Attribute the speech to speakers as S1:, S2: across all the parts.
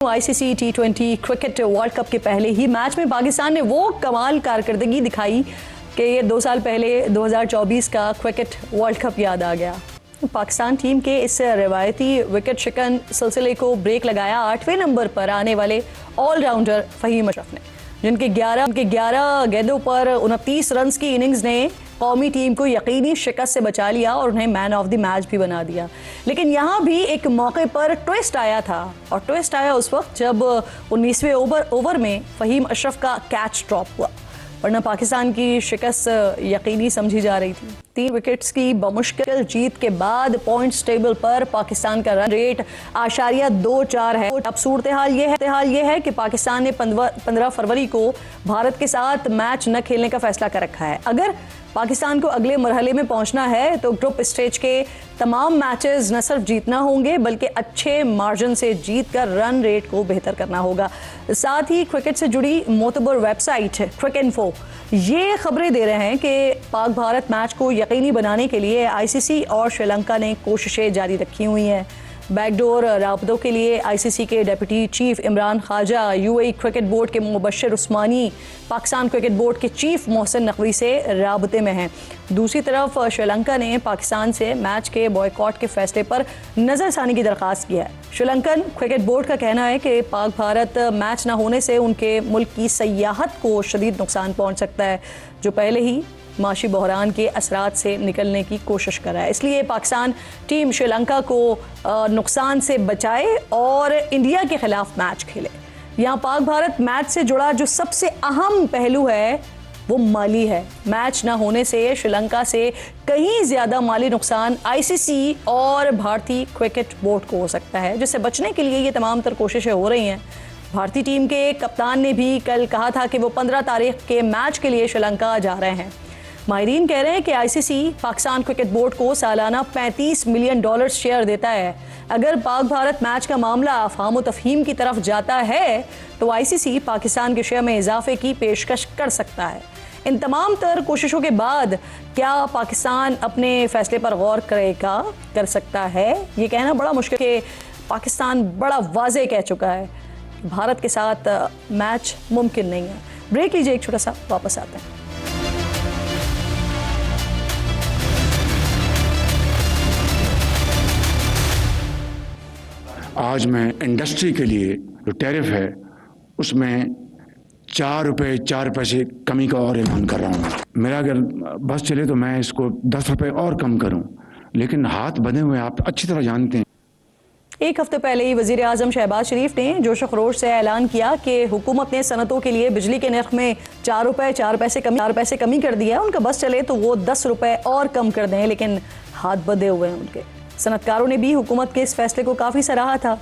S1: ICC T20 cricket world cup के पहले ही match में पाकिस्तान ने वो कमाल कारकर्दगी दिखाई कि ये 2 साल पहले 2024 का क्रिकेट वर्ल्ड कप याद आ गया। पाकिस्तान टीम के इस रवायती विकेट शिकन सिलसिले को ब्रेक लगाया 8वें नंबर पर आने वाले ऑलराउंडर फहीम अशरफ ने, जिनके 11 गेंदों पर 29 रन की इनिंग्स ने कौमी टीम को यकीनी शिकस्त से बचा लिया और उन्हें मैन ऑफ द मैच भी बना दिया। लेकिन यहाँ भी एक मौके पर ट्विस्ट आया था, और ट्विस्ट आया उस वक्त जब 19वें ओवर में फहीम अशरफ का कैच ड्रॉप हुआ, वरना पाकिस्तान की शिकस्त यकीनी समझी जा रही थी। 3 विकेट्स की बमुश्किल जीत के बाद पॉइंट्स टेबल पर पाकिस्तान का रन रेट 8.24 है। अब सूरत हाल ये है कि पाकिस्तान ने 15 फरवरी को भारत के साथ मैच न खेलने का फैसला कर रखा है। अगर पाकिस्तान को अगले मरहले में पहुंचना है तो ग्रुप स्टेज के तमाम मैचेस न सिर्फ जीतना होंगे बल्कि अच्छे मार्जिन से जीतकर रन रेट को बेहतर करना होगा। साथ ही क्रिकेट से जुड़ी मोतबर वेबसाइट क्रिकइन्फो ये खबरें दे रहे हैं कि पाक भारत मैच को यकीनी बनाने के लिए आईसीसी और श्रीलंका ने कोशिशें जारी रखी हुई हैं। बैकडोर राबतों के लिए आईसीसी के deputy chief Imran Khawaja, UAE cricket board के मुबश्शिर उस्मानी पाकिस्तान क्रिकेट बोर्ड के चीफ मोहसिन नकवी से राबते में हैं। दूसरी तरफ श्रीलंका ने पाकिस्तान से मैच के बॉयकॉट के फैसले पर नज़रसानी की दरख्वास्त की है। श्रीलंकन क्रिकेट बोर्ड का कहना है कि पाक भारत मैच न होने से उनके मुल्क की सयाहत को शदीद नुकसान पहुँच सकता है, जो पहले ही माशी बहरान के असरात से निकलने की कोशिश कर रहा है। इसलिए पाकिस्तान टीम श्रीलंका को नुकसान से बचाए और इंडिया के खिलाफ मैच खेले। यहाँ पाक भारत मैच से जुड़ा जो सबसे अहम पहलू है वो माली है। मैच ना होने से श्रीलंका से कहीं ज़्यादा माली नुकसान आईसीसी और भारतीय क्रिकेट बोर्ड को हो सकता है, जिससे बचने के लिए ये तमाम तर कोशिशें हो रही हैं। भारतीय टीम के कप्तान ने भी कल कहा था कि वो 15 तारीख के मैच के लिए श्रीलंका जा रहे हैं। माहिरीन कह रहे हैं कि आईसीसी पाकिस्तान क्रिकेट बोर्ड को सालाना $35 मिलियन शेयर देता है। अगर पाक भारत मैच का मामला अफहाम व तफहीम की तरफ जाता है तो आईसीसी पाकिस्तान के शेयर में इजाफे की पेशकश कर सकता है। इन तमाम तर कोशिशों के बाद क्या पाकिस्तान अपने फैसले पर गौर कर सकता है, ये कहना बड़ा मुश्किल है। पाकिस्तान बड़ा वाज़ेह कह चुका है कि भारत के साथ मैच मुमकिन नहीं है। ब्रेक लीजिए, एक छोटा सा, वापस आते हैं।
S2: आज मैं इंडस्ट्री के लिए जो टैरिफ है उसमें 4 रुपये 4 पैसे कमी का और ऐलान कर रहा हूँ। मेरा अगर बस चले तो मैं इसको 10 रुपये और कम करूँ, लेकिन हाथ बंधे हुए आप अच्छी तरह जानते हैं।
S1: एक हफ्ते पहले ही वज़ीर आज़म शहबाज शरीफ ने जोश खरोश से ऐलान किया कि हुकूमत ने सनतों के लिए बिजली के नर्ख में 4 रुपये 4 पैसे कमी कर दिया है। उनका बस चले तो वो 10 रुपये और कम कर दें, लेकिन हाथ बंधे हुए हैं उनके। सनतकारों ने भी हुकूमत के इस फैसले को काफ़ी सराहा था,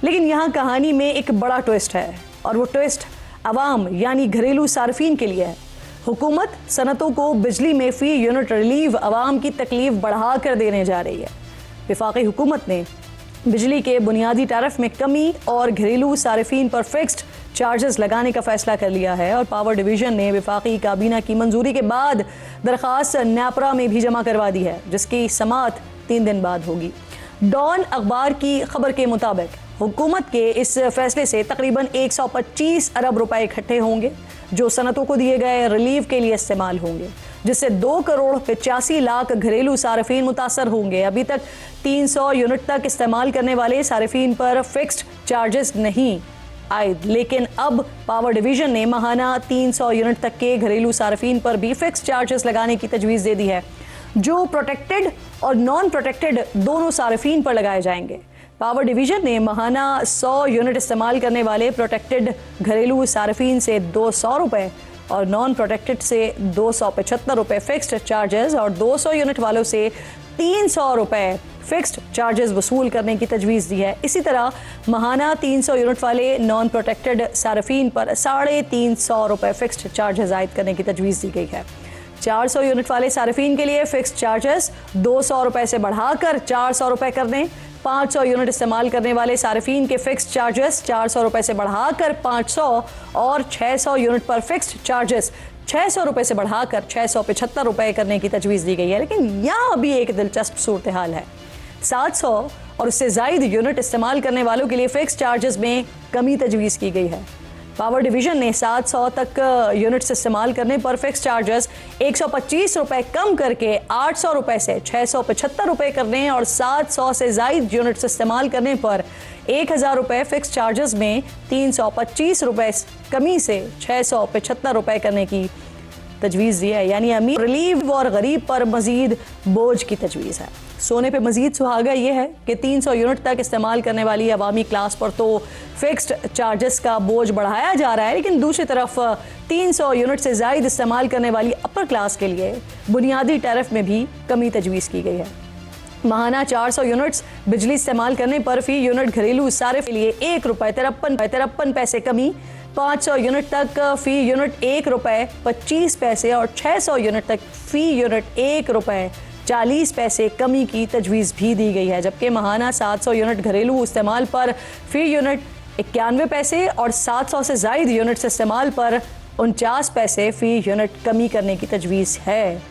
S1: लेकिन यहाँ कहानी में एक बड़ा ट्विस्ट है, और वो ट्विस्ट अवाम यानी घरेलू सार्फिन के लिए है। हुकूमत सनतों को बिजली में फ़ी यूनिट रिलीव अवाम की तकलीफ बढ़ा कर देने जा रही है। वफाकी हुकूमत ने बिजली के बुनियादी टैरिफ में कमी और घरेलू सार्फिन पर फिक्स्ड चार्जेस लगाने का फैसला कर लिया है, और पावर डिवीज़न ने वफाकी काबीना की मंजूरी के बाद दरख्वास्त न्यापरा में भी जमा करवा दी है, जिसकी समाअत 3 दिन बाद होगी। डॉन अखबार की खबर के मुताबिक हुकूमत के इस फैसले से तकरीबन 125 अरब रुपए इकट्ठे होंगे, जो सनतों को दिए गए रिलीफ के लिए इस्तेमाल होंगे, जिससे 2 करोड़ 85 लाख घरेलू सार्फिन मुतासर होंगे। अभी तक 300 यूनिट तक इस्तेमाल करने वाले सार्फिन पर फिक्स्ड चार्जेस नहीं आए, लेकिन अब पावर डिवीज़न ने माहाना 300 यूनिट तक के घरेलू सार्फिन पर भी फिक्स्ड चार्जेस लगाने की तजवीज़ दे दी है, जो प्रोटेक्टेड और नॉन प्रोटेक्टेड दोनों सार्फिन पर लगाए जाएंगे। पावर डिवीज़न ने माहाना 100 यूनिट इस्तेमाल करने वाले प्रोटेक्टेड घरेलू सार्फिन से 200 रुपये और नॉन प्रोटेक्टेड से 275 रुपये फिक्स्ड चार्जेस और 200 यूनिट वालों से 300 रुपये फिक्स्ड चार्जेस वसूल करने की तजवीज़ दी है। इसी तरह माहाना 300 यूनिट वाले नॉन प्रोटेक्टेड सार्फिन पर 350 रुपये फिक्स्ड चार्जेस आयद करने की तजवीज़ दी गई है। 400 यूनिट वाले सार्फिन के लिए फिक्स्ड चार्जेस 200 रुपये से बढ़ाकर 400 रुपये कर दें। 500 यूनिट इस्तेमाल करने वाले सार्फिन के फिक्स्ड चार्जेस 400 रुपये से बढ़ाकर 500 और 600 यूनिट पर फिक्स्ड चार्जेस 600 रुपये से बढ़ाकर 675 रुपये करने की तजवीज़ दी गई है। लेकिन यहाँ भी एक दिलचस्प सूरत हाल है। 700 और उससे ज़ायद यूनिट इस्तेमाल करने वालों के लिए फिक्स चार्जेस में कमी तजवीज़ की गई है। पावर डिवीजन ने 700 तक यूनिट्स इस्तेमाल करने पर फिक्स चार्जेस 125 रुपए कम करके 800 रुपए से 675 रुपए करने और 700 से जायद यूनिट्स इस्तेमाल करने पर 1000 रुपए फिक्स चार्जेस में 325 रुपए कमी से 675 रुपए करने की तजवीज़ दी है। यानी अमीर रिलीव और गरीब पर मजीद बोझ की तजवीज़ है। सोने पे मजीद सुहागा ये है कि 300 यूनिट तक इस्तेमाल करने वाली अवामी क्लास पर तो फिक्स्ड चार्जेस का बोझ बढ़ाया जा रहा है, लेकिन दूसरी तरफ 300 यूनिट से ज़ायद इस्तेमाल करने वाली अपर क्लास के लिए बुनियादी टैरिफ में भी कमी तजवीज़ की गई है। माहाना 400 यूनिट्स बिजली इस्तेमाल करने पर फी यूनिट घरेलू सारिफ के लिए 1 रुपये 53 पैसे कमी, 500 यूनिट तक फी यूनिट 1 रुपये 25 पैसे और 600 यूनिट तक फी यूनिट 1 रुपये 40 पैसे कमी की तजवीज़ भी दी गई है। जबकि माहाना 700 यूनिट घरेलू इस्तेमाल पर फी यूनिट 91 पैसे और 700 से ज़ायद यूनिट्स इस्तेमाल पर 49 पैसे फ़ी यूनिट कमी करने की तजवीज़ है।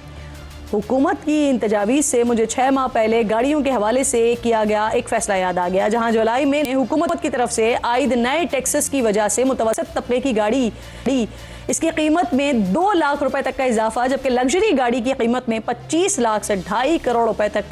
S1: हुकूमत की इन तजावीज़ से मुझे 6 माह पहले गाड़ियों के हवाले से किया गया एक फ़ैसला याद आ गया, जहां जुलाई में हुकूमत की तरफ से आयद नए टैक्सेस की वजह से मुतवसत तबके की गाड़ी इसकी कीमत में 2 लाख रुपए तक का इजाफा, जबकि लग्जरी गाड़ी की कीमत में 25 लाख से 2.5 करोड़ रुपए तक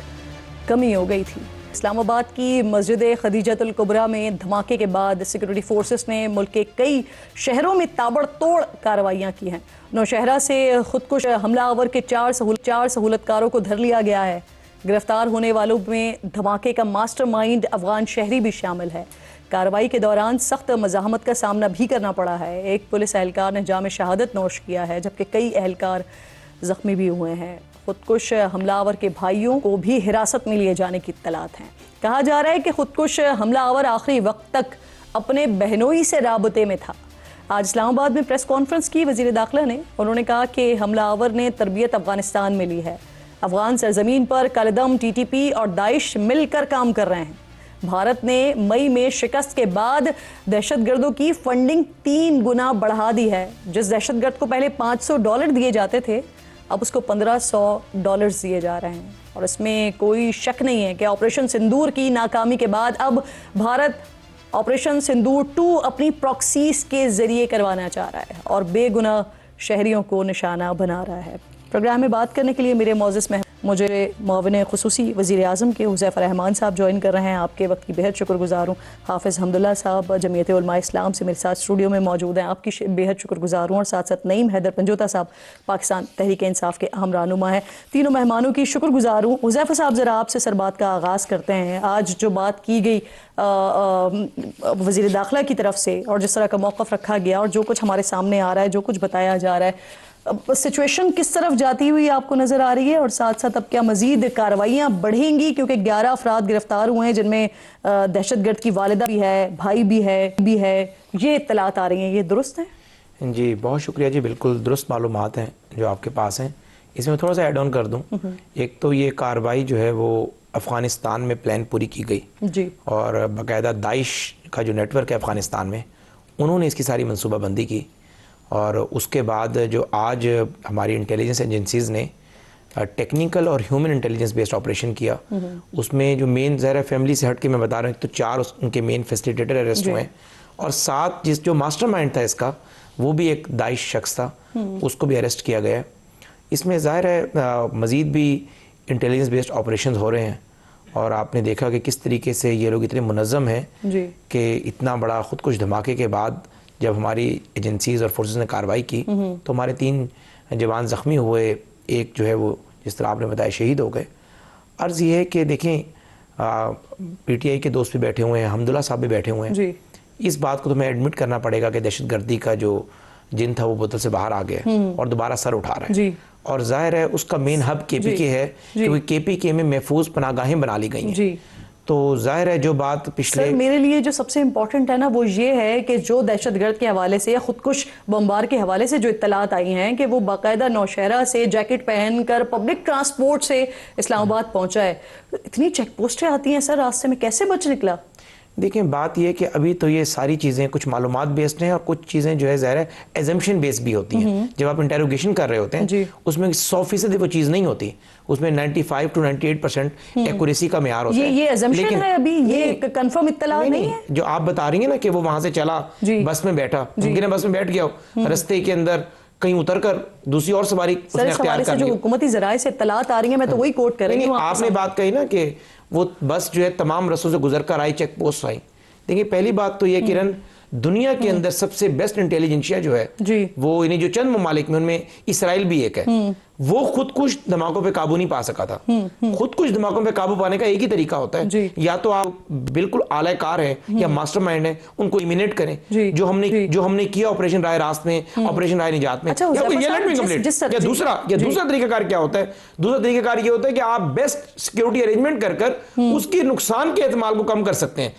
S1: कमी हो गई थी। इस्लामाबाद की मस्जिद खदीजतुल कुबरा में धमाके के बाद सिक्योरिटी फोर्सेस ने मुल्क के कई शहरों में ताबड़तोड़ कार्रवाइयाँ की हैं। नौशहरा से खुदकुश हमलावर के 4 सहूलतकारों को धर लिया गया है। गिरफ्तार होने वालों में धमाके का मास्टरमाइंड अफगान शहरी भी शामिल है। कार्रवाई के दौरान सख्त मज़ाहमत का सामना भी करना पड़ा है। एक पुलिस एहलकार ने जाम शहादत नोश किया है, जबकि कई एहलकार ज़ख्मी भी हुए हैं। खुदकुश हमलावर के भाइयों को भी हिरासत में लिए जाने की इत्तलात हैं। कहा जा रहा है कि खुदकुश हमलावर आखिरी वक्त तक अपने बहनोई से राबते में था। आज इस्लामाबाद में प्रेस कॉन्फ्रेंस की वज़ीर दाखिला ने, उन्होंने कहा कि हमलावर ने तरबियत अफगानिस्तान में ली है। अफगान सरजमीन पर कालेदम, TTP और दाइश मिलकर काम कर रहे हैं। भारत ने मई में शिकस्त के बाद दहशतगर्दों की फंडिंग 3 गुना बढ़ा दी है। जिस दहशतगर्द को पहले $500 दिए जाते थे, अब उसको $1500 दिए जा रहे हैं। और इसमें कोई शक नहीं है कि ऑपरेशन सिंदूर की नाकामी के बाद अब भारत ऑपरेशन सिंदूर 2 अपनी प्रॉक्सीज के जरिए करवाना चाह रहा है और बेगुनाह शहरियों को निशाना बना रहा है। प्रोग्राम में बात करने के लिए मेरे मौजूद में मुझे मुआविन खुसूसी वज़ीर आज़म के हुज़ैफ़ा रहमान साहब ज्वाइन कर रहे हैं। आपके वक्त की बेहद शुक्रगुज़ार हूँ। हाफ़िज़ हम्दुल्ला साहब जमीयत उलमा इस्लाम से मेरे साथ स्टूडियो में मौजूद हैं, आपकी बेहद शुक्रगुज़ार हूँ। और साथ साथ नईम हैदर पंजोता साहब पाकिस्तान तहरीक इंसाफ के अहम रहनुमा हैं। तीनों मेहमानों की शुक्रगुज़ार हूँ। हुज़ैफ़ा साहब, ज़रा आपसे सर बात का आगाज़ करते हैं। आज जो बात की गई वज़ीर दाखिला की तरफ से और जिस तरह का मौक़िफ़ रखा गया और जो कुछ हमारे सामने आ रहा है, जो कुछ बताया जा रहा है, सिचुएशन किस तरफ जाती हुई आपको नजर आ रही है? और साथ साथ अब क्या मजीद कार्रवाइयाँ बढ़ेंगी, क्योंकि 11 अफराद गिरफ्तार हुए हैं जिनमें दहशतगर्द की वालिदा भी है, भाई भी है, ये इत्तलात आ रही हैं, ये दुरुस्त है?
S3: जी बहुत शुक्रिया जी, बिल्कुल दुरुस्त मालूमात हैं जो आपके पास हैं। इसमें थोड़ा सा ऐड ऑन कर दूं। एक तो ये कार्रवाई जो है वो अफ़गानिस्तान में प्लान पूरी की गई
S1: जी, और
S3: बाकायदा दाइश का जो नेटवर्क है अफ़गानिस्तान में, उन्होंने इसकी सारी मनसूबाबंदी की। और उसके बाद जो आज हमारी इंटेलिजेंस एजेंसीज़ ने टेक्निकल और ह्यूमन इंटेलिजेंस बेस्ड ऑपरेशन किया, उसमें जो मेन ज़रा फैमिली से हट के मैं बता रहा हूँ, तो 4 उनके मेन फैसिलिटेटर अरेस्ट हुए हैं और 7 जो मास्टरमाइंड था इसका, वो भी एक दाइश शख्स था, उसको भी अरेस्ट किया गया है। इसमें ज़ाहिर है मज़ीद भी इंटेलिजेंस बेस्ड ऑपरेशन हो रहे हैं। और आपने देखा कि किस तरीके से ये लोग इतने मुनज़्ज़म हैं कि इतना बड़ा खुदकुश धमाके के बाद जब हमारी एजेंसीज़ और फोर्सेस ने कार्रवाई की तो हमारे 3 जवान ज़ख्मी हुए, एक जो है वो जिस तरह आपने बताया शहीद हो गए। अर्ज़ ये है कि देखें PTI के दोस्त भी बैठे हुए हैं, हम्दुल्ला साहब भी बैठे हुए हैं। इस बात को तो मैं एडमिट करना पड़ेगा कि दहशतगर्दी का जो जिन था वो बोतल से बाहर आ गया और दोबारा सर उठा रहा है। और जाहिर है उसका मेन हब KPK है, क्योंकि KPK में महफूज पनागाहें बना ली गई हैं। तो जाहिर है जो बात पिछले
S1: सर, मेरे लिए जो सबसे इम्पोर्टेंट है ना, वो ये है कि जो दहशतगर्द के हवाले से या खुदकुश बमबार के हवाले से जो इत्तलात आई हैं कि वो बाकायदा नौशहरा से जैकेट पहनकर पब्लिक ट्रांसपोर्ट से इस्लामाबाद पहुंचा है। इतनी चेक पोस्टें आती हैं सर रास्ते में, कैसे बच निकला?
S3: देखिए बात ये है कि अभी तो ये सारी चीज़ें कुछ मालूमात बेस्ड हैं और कुछ चीज़ें जो है ज़ाहिर है एजम्पशन बेस्ड भी होती हैं। जब आप इंटेरोगेशन कर रहे होते हैं उसमें 100% वो चीज़ नहीं होती, उसमें 95 to 98% एक्यूरेसी का मेयार होता है।
S1: ये assumption है अभी, ये कंफर्म इत्तला नहीं है।
S3: जो आप बता रही हैं ना कि वो वहां से चला, बस में बैठा, मुमकिन है बस में बैठ गया हो, रास्ते के अंदर कहीं उतर कर दूसरी और सवारी उसने अख्तियार कर ली।
S1: जो हुकूमती जराए से इत्तलात आ रही है, मैं तो वही कोट कर रही हूँ।
S3: आपने बात कही ना कि वो बस जो है तमाम रस्तों से गुजर कर आई, चेक पोस्ट आई। देखिए पहली बात तो ये किरण, दुनिया के अंदर सबसे बेस्ट इंटेलिजेंसिया जो है वो इन्हें जो चंद ममालिक में, उनमें इसराइल भी एक है, वो खुद कुछ धमाकों पे काबू नहीं पा सका था। खुद कुछ धमाकों पे काबू पाने का एक ही तरीका होता है, या तो आप बिल्कुल आलाकार हैं या मास्टरमाइंड हैं, उनको इमिनेट करें, जो हमने किया ऑपरेशन राय रास्त में, ऑपरेशन राय निजात में, या दूसरा तरीकाकार क्या होता है? दूसरा तरीकाकार ये होता है कि आप बेस्ट सिक्योरिटी अरेंजमेंट कर उसके नुकसान के एहतमाल को कम कर सकते हैं।